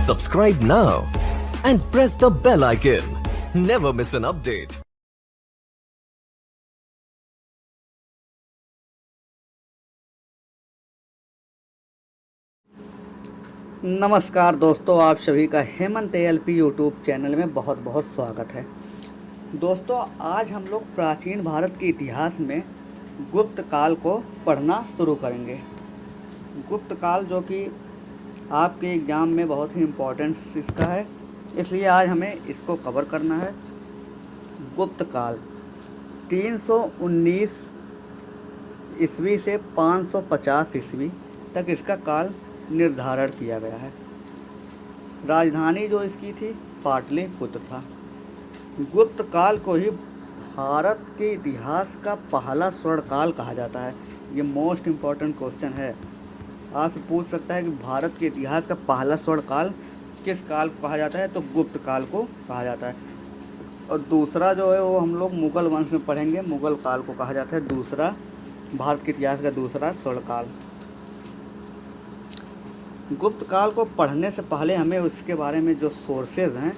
Subscribe now and press the bell icon. Never miss an update. नमस्कार दोस्तों, आप सभी का हेमंत एएलपी यूट्यूब चैनल में बहुत बहुत स्वागत है। दोस्तों, आज हम लोग प्राचीन भारत के इतिहास में गुप्त काल को पढ़ना शुरू करेंगे। गुप्त काल जो कि आपके एग्ज़ाम में बहुत ही इम्पोर्टेंस इसका है, इसलिए आज हमें इसको कवर करना है। गुप्त काल 319 ईस्वी से 550 ईस्वी तक इसका काल निर्धारण किया गया है। राजधानी जो इसकी थी पाटलिपुत्र था। गुप्त काल को ही भारत के इतिहास का पहला स्वर्ण काल कहा जाता है। ये मोस्ट इम्पॉर्टेंट क्वेश्चन है, आपसे पूछ सकता है कि भारत के इतिहास का पहला स्वर्ण काल किस काल को कहा जाता है, तो गुप्त काल को कहा जाता है। और दूसरा जो है वो हम लोग मुगल वंश में पढ़ेंगे, मुगल काल को कहा जाता है दूसरा, भारत के इतिहास का दूसरा स्वर्ण काल। गुप्त काल को पढ़ने से पहले हमें उसके बारे में जो सोर्सेज हैं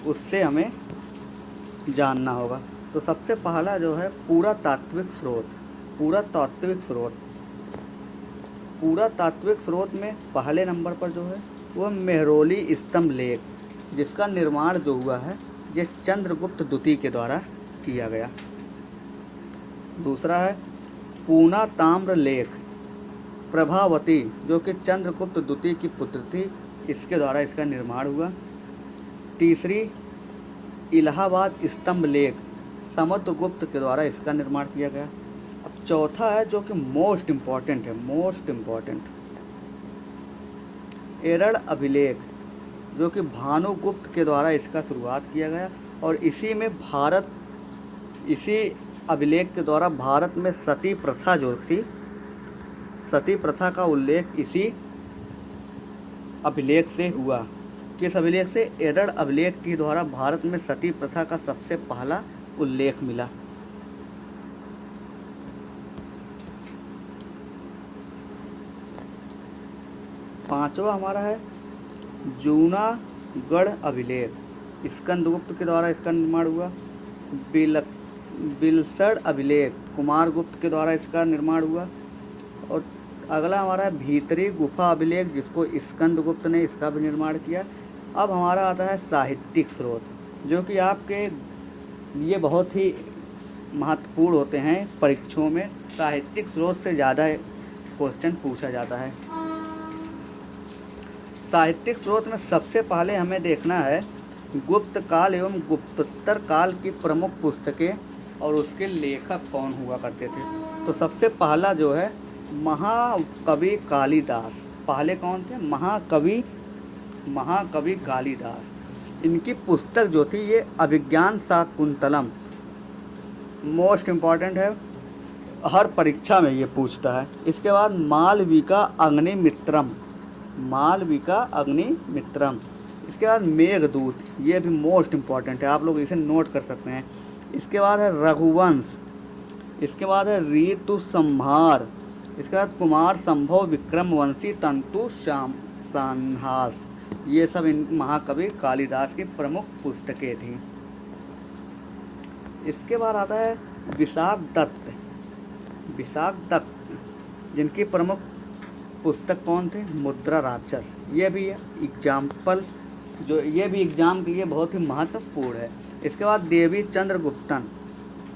उससे हमें जानना होगा। तो सबसे पहला जो है पुरातात्विक स्रोत में पहले नंबर पर जो है वह मेहरौली स्तंभ लेख, जिसका निर्माण जो हुआ है ये चंद्रगुप्त द्वितीय के द्वारा किया गया। दूसरा है पूना ताम्र लेख प्रभावती, जो कि चंद्रगुप्त द्वितीय की पुत्र थी, इसके द्वारा इसका निर्माण हुआ। तीसरी इलाहाबाद स्तंभ लेख समुद्रगुप्त के द्वारा इसका निर्माण किया गया। अब चौथा है जो कि मोस्ट इम्पॉर्टेंट है, एरड़ अभिलेख, जो कि भानुगुप्त के द्वारा इसका शुरुआत किया गया। और इसी अभिलेख के द्वारा भारत में सती प्रथा जो थी, सती प्रथा का उल्लेख इसी अभिलेख से हुआ। किस अभिलेख से? एरड़ अभिलेख के द्वारा भारत में सती प्रथा का सबसे पहला उल्लेख मिला। पांचवा हमारा है जूनागढ़ अभिलेख, स्कंदगुप्त के द्वारा इसका निर्माण हुआ। बिलसड़ अभिलेख कुमारगुप्त के द्वारा इसका निर्माण हुआ। और अगला हमारा है भीतरी गुफा अभिलेख, जिसको स्कंदगुप्त ने इसका भी निर्माण किया। अब हमारा आता है साहित्यिक स्रोत, जो कि आपके लिए बहुत ही महत्वपूर्ण होते हैं परीक्षाओं में। साहित्यिक स्रोत से ज़्यादा क्वेश्चन पूछा जाता है। साहित्यिक स्रोत में सबसे पहले हमें देखना है गुप्त काल एवं गुप्तोत्तर काल की प्रमुख पुस्तकें और उसके लेखक कौन हुआ करते थे। तो सबसे पहला जो है महाकवि कालिदास। पहले कौन थे? महाकवि कालिदास। इनकी पुस्तक जो थी ये अभिज्ञान शाकुंतलम, मोस्ट इम्पॉर्टेंट है, हर परीक्षा में ये पूछता है। इसके बाद मालविका अग्निमित्रम। इसके बाद मेघदूत, ये भी मोस्ट इम्पॉर्टेंट है, आप लोग इसे नोट कर सकते हैं। इसके बाद है रघुवंश। इसके बाद है ऋतु संहार। इसके बाद कुमार संभव विक्रमवंशी तंतु संहास। ये सब इन महाकवि कालिदास की प्रमुख पुस्तकें थीं। इसके बाद आता है विशाख दत्त, जिनकी प्रमुख पुस्तक कौन थे? मुद्रा राक्षस। ये भी एग्जाम्पल ये भी एग्जाम के लिए बहुत ही महत्वपूर्ण है। इसके बाद देवी चंद्रगुप्तन,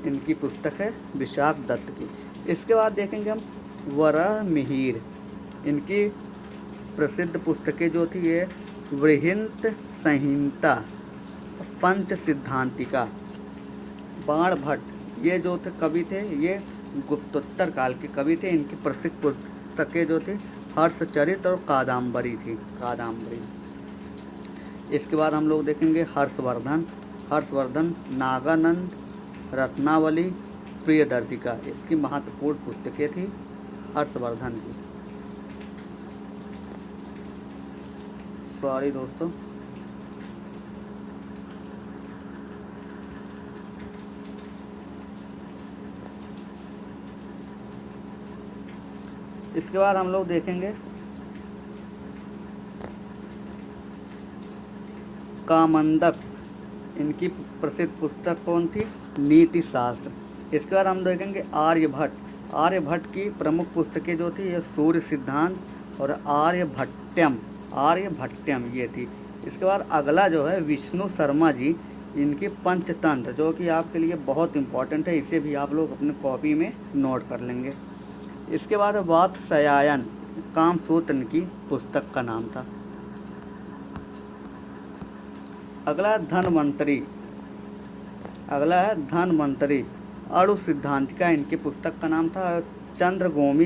इनकी पुस्तक है विशाख दत्त की। इसके बाद देखेंगे हम वराहमिहिर, इनकी प्रसिद्ध पुस्तकें जो थी ये वृहंत संहिता, पंच सिद्धांतिका। बाण भट्ट, ये जो थे कवि थे, ये गुप्तोत्तर काल के कवि थे। इनकी प्रसिद्ध पुस्तकें जो थी हर्षचरित और कादम्बरी थी। इसके बाद हम लोग देखेंगे हर्षवर्धन नागानंद रत्नावली प्रियदर्शिका, इसकी महत्वपूर्ण पुस्तकें थी हर्षवर्धन की। सॉरी दोस्तों, इसके बाद हम लोग देखेंगे कामंदक, इनकी प्रसिद्ध पुस्तक कौन थी? नीति शास्त्र। इसके बाद हम देखेंगे आर्यभट्ट। आर्यभट्ट की प्रमुख पुस्तकें जो थी ये सूर्य सिद्धांत और आर्यभट्टम ये थी। इसके बाद अगला जो है विष्णु शर्मा जी, इनकी पंचतंत्र, जो कि आपके लिए बहुत इम्पोर्टेंट है, इसे भी आप लोग अपने कॉपी में नोट कर लेंगे। इसके बाद वात्स्यायन, कामसूत्र की पुस्तक का नाम था। अगला है धन्वंतरी, अणु सिद्धांतिका इनकी पुस्तक का नाम था। चंद्रगोमी,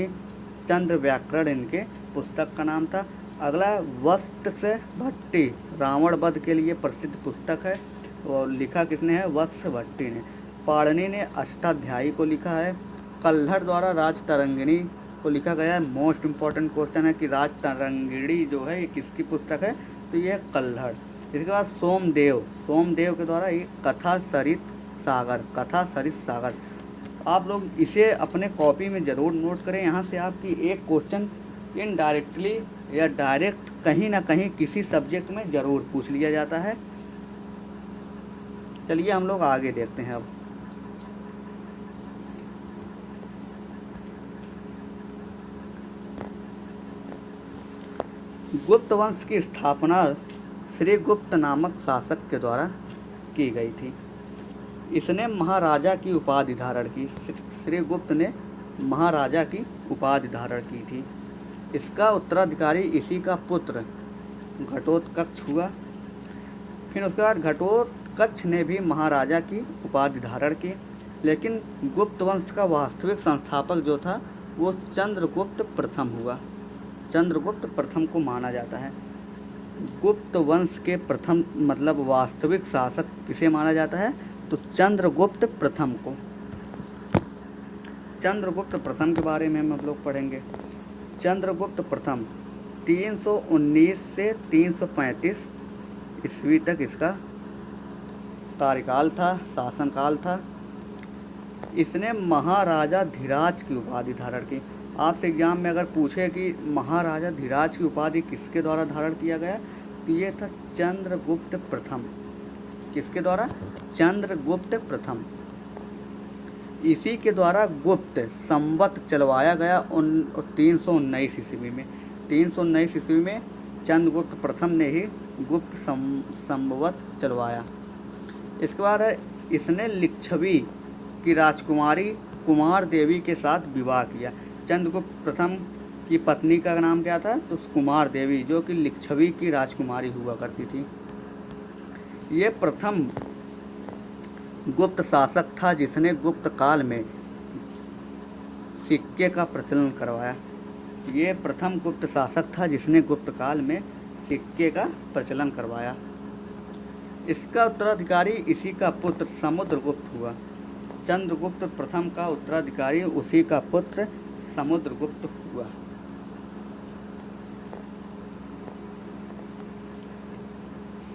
चंद्र व्याकरण इनके पुस्तक का नाम था। अगला वत्स भट्टी, रावण वध के लिए प्रसिद्ध पुस्तक है और लिखा किसने है? वत्स भट्टी ने। पाणिनि ने अष्टाध्यायी को लिखा है। कल्हड़ द्वारा राजतरंगिणी को लिखा गया है। मोस्ट इम्पॉर्टेंट क्वेश्चन है कि राजतरंगिणी जो है ये किसकी पुस्तक है? तो ये है कल्हड़। इसके बाद सोमदेव के द्वारा ये कथा सरित सागर। आप लोग इसे अपने कॉपी में ज़रूर नोट करें। यहाँ से आपकी एक क्वेश्चन इनडायरेक्टली या डायरेक्ट कहीं ना कहीं किसी सब्जेक्ट में ज़रूर पूछ लिया जाता है। चलिए हम लोग आगे देखते हैं। अब गुप्त वंश की स्थापना श्रीगुप्त नामक शासक के द्वारा की गई थी। इसने महाराजा की उपाधि धारण की। श्रीगुप्त ने महाराजा की उपाधि धारण की थी। इसका उत्तराधिकारी इसी का पुत्र घटोत्कच हुआ। फिर उसके बाद घटोत्कच ने भी महाराजा की उपाधि धारण की, लेकिन गुप्त वंश का वास्तविक संस्थापक जो था वो चंद्रगुप्त प्रथम हुआ। चंद्रगुप्त प्रथम को माना जाता है। गुप्त वंश के प्रथम मतलब वास्तविक शासक किसे माना जाता है? तो चंद्रगुप्त प्रथम को। चंद्रगुप्त प्रथम के बारे में हम लोग पढ़ेंगे। चंद्रगुप्त प्रथम 319 से 335 ईस्वी तक इसका कार्यकाल था, शासनकाल था। इसने महाराजा धीराज की उपाधि धारण की। आपसे एग्जाम में अगर पूछे कि महाराजा धीराज की उपाधि किसके द्वारा धारण किया गया, तो ये था चंद्रगुप्त प्रथम। किसके द्वारा? चंद्रगुप्त प्रथम। इसी के द्वारा गुप्त संवत चलवाया गया 319 ईस्वी में। 319 ईस्वी में चंद्रगुप्त प्रथम ने ही गुप्त संवत चलवाया। इसके बाद इसने लिच्छवी की राजकुमारी कुमार देवी के साथ विवाह किया। चंद्रगुप्त प्रथम की पत्नी का नाम क्या था? तो कुमार देवी, जो कि लिच्छवी की राजकुमारी हुआ करती थी। ये प्रथम गुप्त शासक था जिसने गुप्त काल में सिक्के का प्रचलन करवाया। ये प्रथम गुप्त शासक था जिसने गुप्त काल में सिक्के का प्रचलन करवाया। इसका उत्तराधिकारी इसी का पुत्र समुद्रगुप्त हुआ। चंद्रगुप्त प्रथम का उत्तराधिकारी उसी का पुत्र समुद्रगुप्त हुआ।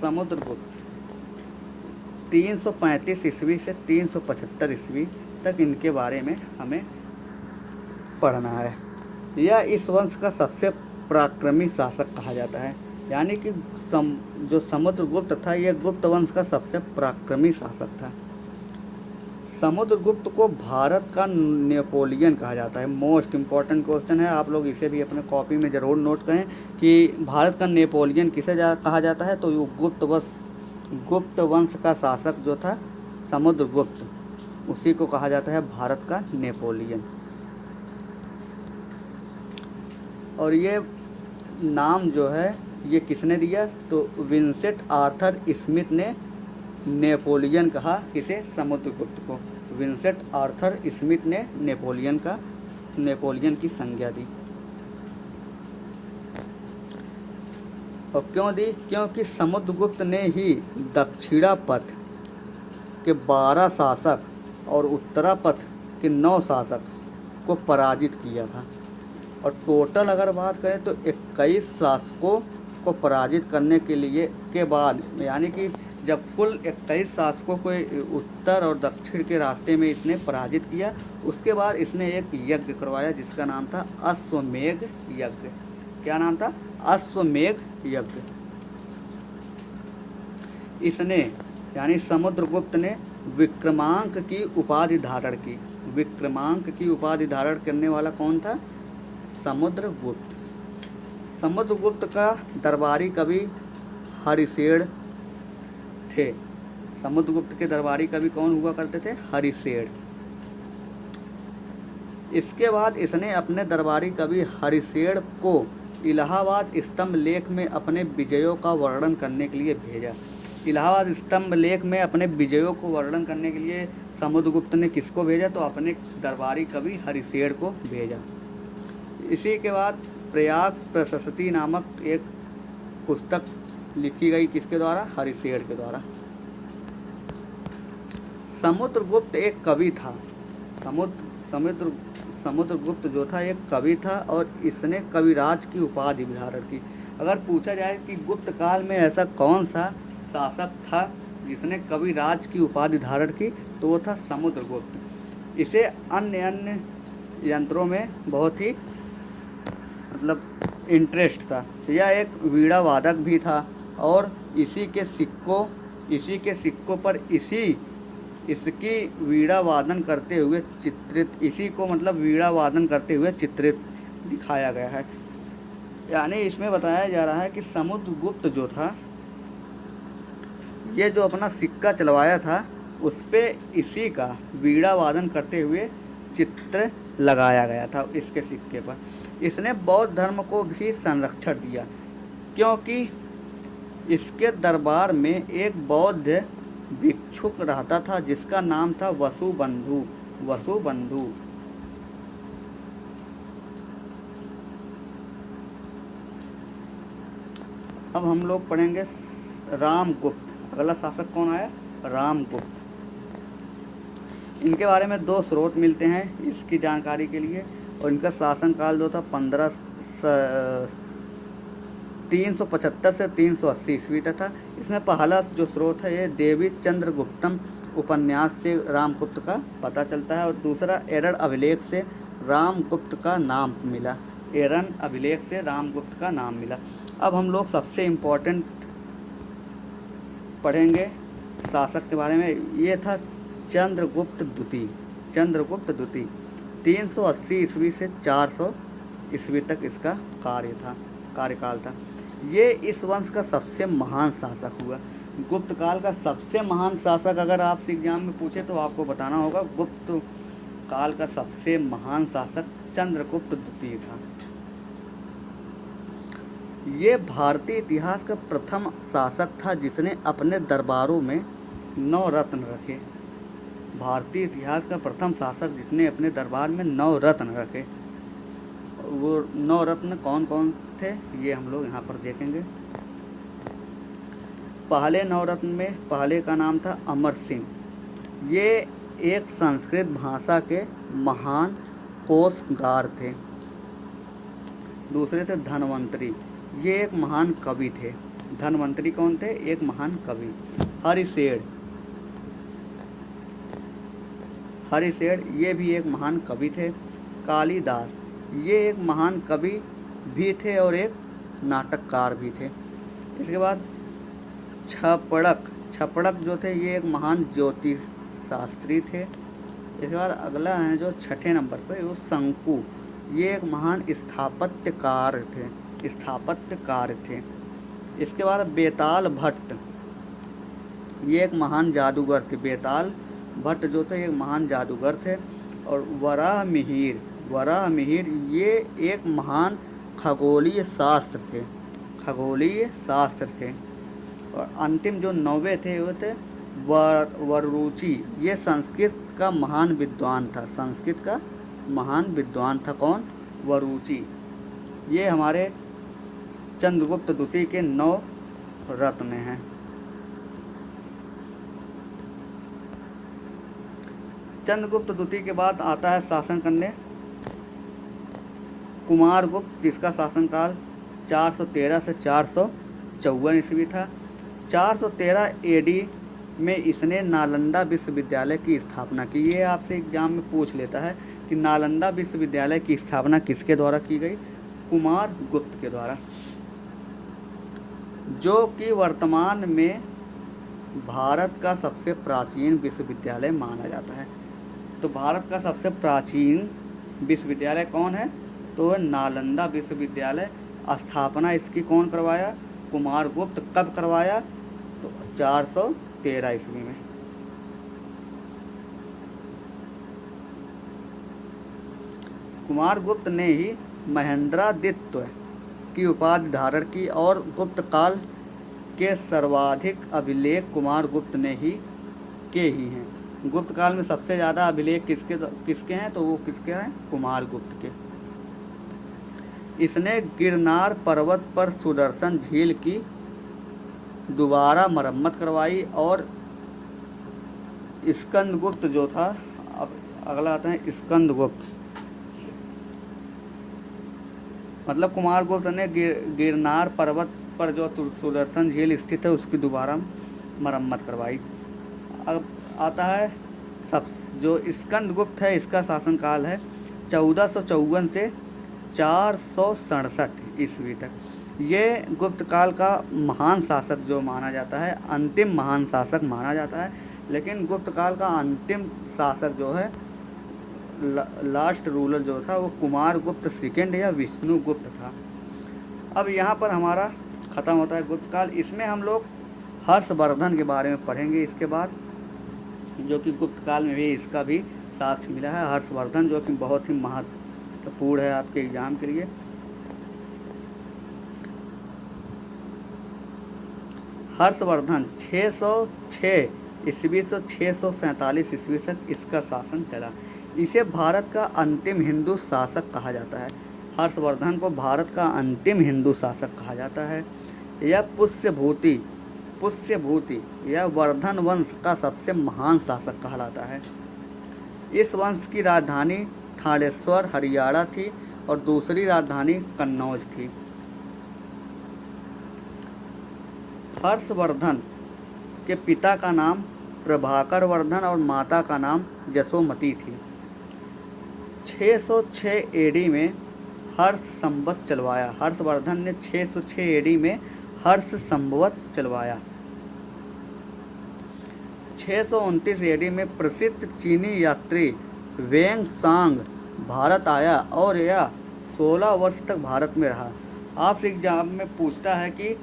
समुद्रगुप्त 335 ईस्वी से 375 ईस्वी तक इनके बारे में हमें पढ़ना है। यह इस वंश का सबसे पराक्रमी शासक कहा जाता है। यानी कि जो समुद्रगुप्त था यह गुप्त वंश का सबसे पराक्रमी शासक था। समुद्रगुप्त को भारत का नेपोलियन कहा जाता है। मोस्ट इम्पॉर्टेंट क्वेश्चन है, आप लोग इसे भी अपने कॉपी में ज़रूर नोट करें कि भारत का नेपोलियन किसे कहा जाता है? तो ये गुप्त वंश का शासक जो था समुद्रगुप्त, उसी को कहा जाता है भारत का नेपोलियन। और ये नाम जो है ये किसने दिया? तो विंसेंट आर्थर स्मिथ ने नेपोलियन कहा। किसे? समुद्रगुप्त को। विंसेंट आर्थर स्मिथ ने नेपोलियन की संज्ञा दी। और क्यों दी? क्योंकि समुद्रगुप्त ने ही दक्षिणापथ के 12 शासक और उत्तरापथ के 9 शासक को पराजित किया था। और टोटल अगर बात करें तो 21 शासकों को पराजित करने के बाद, यानी कि जब कुल 21 शासकों को उत्तर और दक्षिण के रास्ते में इसने पराजित किया, उसके बाद इसने एक यज्ञ करवाया जिसका नाम था अश्वमेध यज्ञ। क्या नाम था? अश्वमेध यज्ञ। इसने यानी समुद्रगुप्त ने विक्रमांक की उपाधि धारण की। विक्रमांक की उपाधि धारण करने वाला कौन था? समुद्रगुप्त। समुद्रगुप्त का दरबारी कवि हरिसेन थे। समुद्रगुप्त के दरबारी कवि कौन हुआ करते थे? हरिसेन। इसके बाद इसने अपने दरबारी कवि हरिसेन को इलाहाबाद स्तंभ लेख में अपने विजयों का वर्णन करने के लिए भेजा। इलाहाबाद स्तंभ लेख में अपने विजयों को वर्णन करने के लिए समुद्रगुप्त ने किसको भेजा? तो अपने दरबारी कवि हरिसेन को भेजा। इसी के बाद प्रयाग प्रशस्ति नामक एक पुस्तक लिखी गई, किसके द्वारा? हरिसेन के द्वारा। समुद्रगुप्त एक कवि था। समुद्रगुप्त जो था एक कवि था और इसने कविराज की उपाधि भी धारण की। अगर पूछा जाए कि गुप्त काल में ऐसा कौन सा शासक था जिसने कविराज की उपाधि धारण की, तो वो था समुद्रगुप्त। इसे अन्य यंत्रों में बहुत ही मतलब इंटरेस्ट था। यह एक वीणा वादक भी था और इसी के सिक्कों पर इसकी वीणा वादन करते हुए चित्रित, इसी को मतलब वीणा वादन करते हुए चित्रित दिखाया गया है। यानी इसमें बताया जा रहा है कि समुद्रगुप्त जो था, ये जो अपना सिक्का चलवाया था, उस पे इसी का वीणा वादन करते हुए चित्र लगाया गया था इसके सिक्के पर। इसने बौद्ध धर्म को भी संरक्षण दिया, क्योंकि इसके दरबार में एक बौद्ध भिक्षुक रहता था जिसका नाम था वसुबंधु। अब हम लोग पढ़ेंगे रामगुप्त। अगला शासक कौन आया? रामगुप्त। इनके बारे में दो स्रोत मिलते हैं इसकी जानकारी के लिए, और इनका शासनकाल जो था 375 से 380 ईस्वी तक था। इसमें पहला जो स्रोत है ये देवी चंद्रगुप्तम उपन्यास से रामगुप्त का पता चलता है, और दूसरा एरन अभिलेख से रामगुप्त का नाम मिला। एरन अभिलेख से रामगुप्त का नाम मिला। अब हम लोग सबसे इम्पोर्टेंट पढ़ेंगे शासक के बारे में। ये था चंद्रगुप्त द्वितीय। 380 ईस्वी से 400 ईस्वी तक इसका कार्यकाल था। ये इस वंश का सबसे महान शासक हुआ। गुप्त काल का सबसे महान शासक अगर आपसे एग्जाम में पूछे तो आपको बताना होगा गुप्त काल का सबसे महान शासक चंद्रगुप्त द्वितीय था। ये भारतीय इतिहास का प्रथम शासक था जिसने अपने दरबारों में 9 रत्न रखे। भारतीय इतिहास का प्रथम शासक जिसने अपने दरबार में 9 रत्न रखे। वो 9 रत्न कौन कौन थे ये हम लोग यहाँ पर देखेंगे। पहले 9 रत्न में पहले का नाम था अमर सिंह। ये एक संस्कृत भाषा के महान कोशकार थे। दूसरे थे धनवंतरी। ये एक महान कवि थे। धनवंतरी कौन थे? एक महान कवि। हरिसेन ये भी एक महान कवि थे। कालिदास ये एक महान कवि भी थे और एक नाटककार भी थे। इसके बाद छपड़क जो थे ये एक महान ज्योतिष शास्त्री थे। इसके बाद अगला है जो 6ठे नंबर पे वो शंकु, ये एक महान स्थापत्यकार थे। इसके बाद बेताल भट्ट ये एक महान जादूगर थे। बेताल भट्ट जो थे एक महान जादूगर थे। और वराहमिहिर ये एक महान खगोलीय शास्त्र थे। और अंतिम जो 9वें थे वो थे वरुचि। ये संस्कृत का महान विद्वान था। कौन? वरुचि। ये हमारे चंद्रगुप्त द्वितीय के 9 रत्न हैं। चंद्रगुप्त द्वितीय के बाद आता है शासन करने कुमारगुप्त, जिसका शासनकाल 413 से 454 ईस्वी था। 413 एडी में इसने नालंदा विश्वविद्यालय की स्थापना की। ये आपसे एग्जाम में पूछ लेता है कि नालंदा विश्वविद्यालय की स्थापना किसके द्वारा की गई? कुमारगुप्त के द्वारा, जो कि वर्तमान में भारत का सबसे प्राचीन विश्वविद्यालय माना जाता है? तो भारत का सबसे प्राचीन विश्वविद्यालय कौन है? तो नालंदा विश्वविद्यालय। स्थापना इसकी कौन करवाया? कुमारगुप्त। कब करवाया? तो 413 ईस्वी में। कुमारगुप्त ने ही महेंद्रादित्य की उपाधि धारण की और गुप्त काल के सर्वाधिक अभिलेख कुमारगुप्त ने ही ही हैं। गुप्त काल में सबसे ज़्यादा अभिलेख किसके हैं? तो वो किसके हैं? कुमारगुप्त के। इसने गिरनार पर्वत पर सुदर्शन झील की दोबारा मरम्मत करवाई और स्कंदगुप्त जो था, अब अगला आता है स्कंदगुप्त, मतलब कुमारगुप्त ने गिरनार पर्वत पर जो सुदर्शन झील स्थित है उसकी दोबारा मरम्मत करवाई। अब आता है सब जो स्कंदगुप्त है, इसका शासनकाल है 1454 से 467 ईस्वी तक। ये गुप्त काल का महान शासक जो माना जाता है, अंतिम महान शासक माना जाता है। लेकिन गुप्त काल का अंतिम शासक जो है, लास्ट रूलर जो था, वो कुमारगुप्त सेकेंड या विष्णुगुप्त था। अब यहाँ पर हमारा ख़त्म होता है गुप्त काल। इसमें हम लोग हर्षवर्धन के बारे में पढ़ेंगे इसके बाद, जो कि गुप्त काल में भी इसका भी साक्ष्य मिला है। हर्षवर्धन जो कि बहुत ही महत्वपूर्ण है आपके एग्जाम के लिए। हर्षवर्धन 606 ईस्वी से 647 ईस्वी तक इसका शासन चला। इसे भारत का अंतिम हिंदू शासक कहा जाता है। हर्षवर्धन को भारत का अंतिम हिंदू शासक कहा जाता है। यह पुष्यभूति या वर्धन वंश का सबसे महान शासक कहलाता है। इस वंश की राजधानी थानेश्वर हरियाणा थी और दूसरी राजधानी कन्नौज थी। हर्षवर्धन के पिता का नाम प्रभाकर वर्धन और माता का नाम यशोमती थी। 606 एडी में हर्ष संवत चलवाया। हर्षवर्धन ने 606 एडी में हर्ष संवत चलवाया। 629 एडी में प्रसिद्ध चीनी यात्री वेंग सांग भारत आया और यह 16 वर्ष तक भारत में रहा। आपसे एग्जाम में पूछता है कि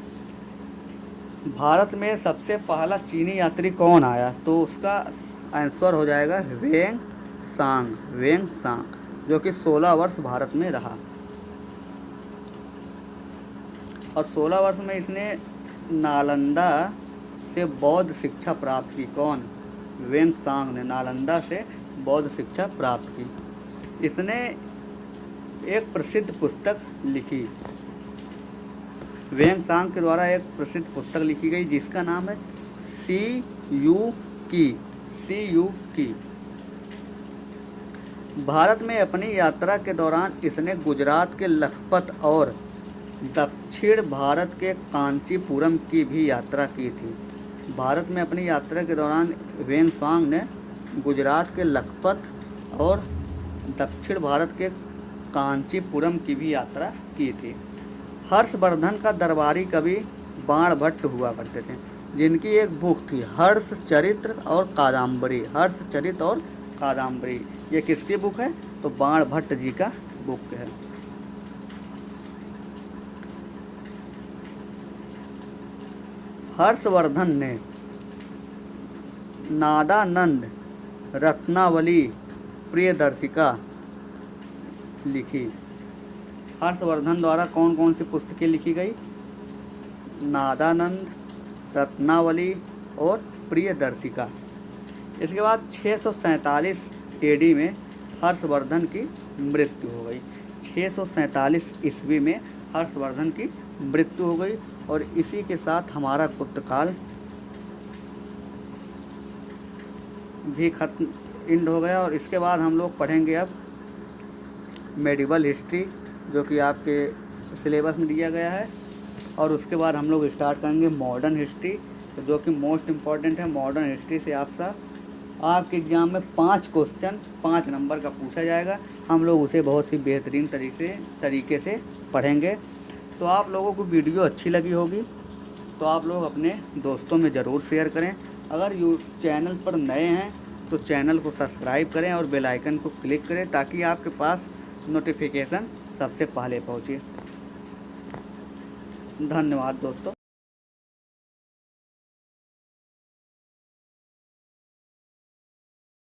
भारत में सबसे पहला चीनी यात्री कौन आया, तो उसका आंसर हो जाएगा वेंग सांग, जो कि 16 वर्ष भारत में रहा। और 16 वर्ष में इसने नालंदा से बौद्ध शिक्षा प्राप्त की। कौन? वेंग सांग ने नालंदा से बौद्ध शिक्षा प्राप्त की। इसने एक प्रसिद्ध पुस्तक लिखी। वेंग सांग के द्वारा एक प्रसिद्ध पुस्तक लिखी गई जिसका नाम है सी यू की। भारत में अपनी यात्रा के दौरान इसने गुजरात के लखपत और दक्षिण भारत के कांचीपुरम की भी यात्रा की थी। भारत में अपनी यात्रा के दौरान वेंग सांग ने गुजरात के लखपत और दक्षिण भारत के कांचीपुरम की भी यात्रा की थी। हर्षवर्धन का दरबारी कवि बाणभट्ट हुआ करते थे, जिनकी एक बुक थी हर्षचरित्र और कादम्बरी। ये किसकी बुक है? तो बाणभट्ट जी का बुक है। हर्षवर्धन ने नादानंद रत्नावली प्रियदर्शिका लिखी। हर्षवर्धन द्वारा कौन कौन सी पुस्तकें लिखी गई? नादानंद, रत्नावली और प्रियदर्शिका। इसके बाद 647 एडी में हर्षवर्धन की मृत्यु हो गई। 647 ईस्वी में हर्षवर्धन की मृत्यु हो गई और इसी के साथ हमारा गुप्त काल भी खत्म एंड हो गया। और इसके बाद हम लोग पढ़ेंगे अब मेडिवल हिस्ट्री, जो कि आपके सिलेबस में दिया गया है। और उसके बाद हम लोग स्टार्ट करेंगे मॉडर्न हिस्ट्री, जो कि मोस्ट इम्पॉर्टेंट है। मॉडर्न हिस्ट्री से आपके एग्ज़ाम में 5 क्वेश्चन 5 नंबर का पूछा जाएगा। हम लोग उसे बहुत ही बेहतरीन तरीके से पढ़ेंगे। तो आप लोगों को वीडियो अच्छी लगी होगी तो आप लोग अपने दोस्तों में ज़रूर शेयर करें। अगर चैनल पर नए हैं तो चैनल को सब्सक्राइब करें और बेल आइकन को क्लिक करें ताकि आपके पास नोटिफिकेशन सबसे पहले पहुंचे। धन्यवाद दोस्तों।